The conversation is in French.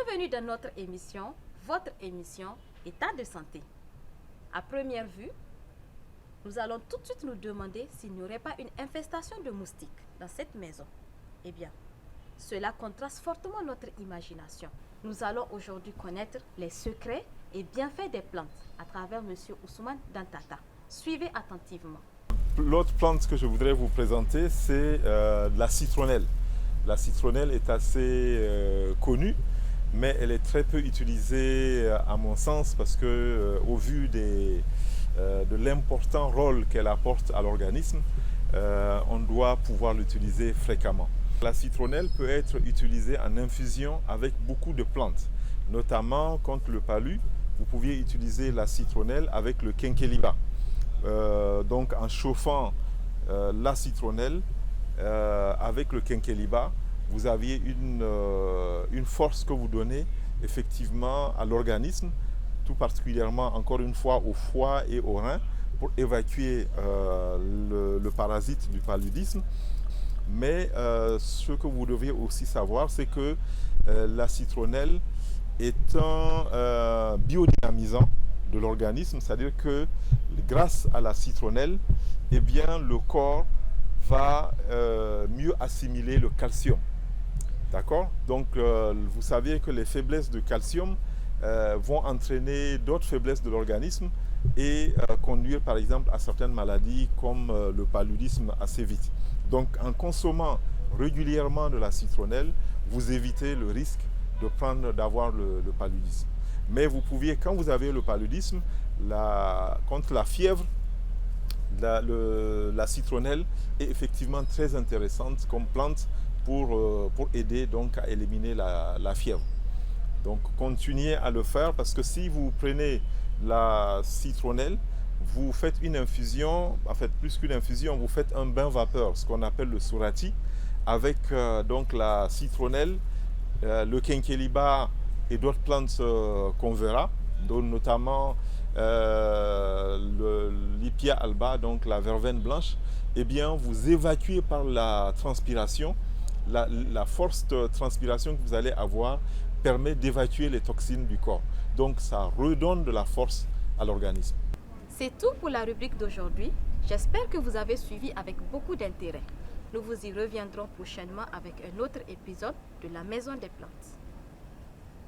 Bienvenue dans notre émission, votre émission État de santé. À première vue, nous allons tout de suite nous demander s'il n'y aurait pas une infestation de moustiques dans cette maison. Eh bien, cela contraste fortement notre imagination. Nous allons aujourd'hui connaître les secrets et bienfaits des plantes à travers M. Ousmane Dantata. Suivez attentivement. L'autre plante que je voudrais vous présenter, c'est la citronnelle. La citronnelle est assez connue, mais elle est très peu utilisée à mon sens parce que au vu de l'important rôle qu'elle apporte à l'organisme, on doit pouvoir l'utiliser fréquemment. La citronnelle peut être utilisée en infusion avec beaucoup de plantes, notamment contre le palu. Vous pouviez utiliser la citronnelle avec le quinqueliba. Donc en chauffant la citronnelle avec le quinqueliba, vous aviez une force que vous donnez effectivement à l'organisme, tout particulièrement encore une fois au foie et au rein, pour évacuer le parasite du paludisme. Mais ce que vous devez aussi savoir, c'est que la citronnelle est un biodynamisant de l'organisme, c'est-à-dire que grâce à la citronnelle, eh bien, le corps va mieux assimiler le calcium. D'accord? Donc, vous savez que les faiblesses de calcium vont entraîner d'autres faiblesses de l'organisme et conduire par exemple à certaines maladies comme le paludisme assez vite. Donc, en consommant régulièrement de la citronnelle, vous évitez le risque d'avoir le paludisme. Mais vous pouviez, quand vous avez le paludisme, contre la fièvre, la citronnelle est effectivement très intéressante comme plante pour aider donc à éliminer la fièvre. Donc continuez à le faire parce que si vous prenez la citronnelle, vous faites une infusion, en fait plus qu'une infusion, vous faites un bain vapeur, ce qu'on appelle le surati, avec donc la citronnelle, le quinqueliba et d'autres plantes qu'on verra, dont notamment l'Ippia alba, donc la verveine blanche. Eh bien, vous évacuez par la transpiration, la force de transpiration que vous allez avoir permet d'évacuer les toxines du corps. Donc, ça redonne de la force à l'organisme. C'est tout pour la rubrique d'aujourd'hui. J'espère que vous avez suivi avec beaucoup d'intérêt. Nous vous y reviendrons prochainement avec un autre épisode de la Maison des Plantes.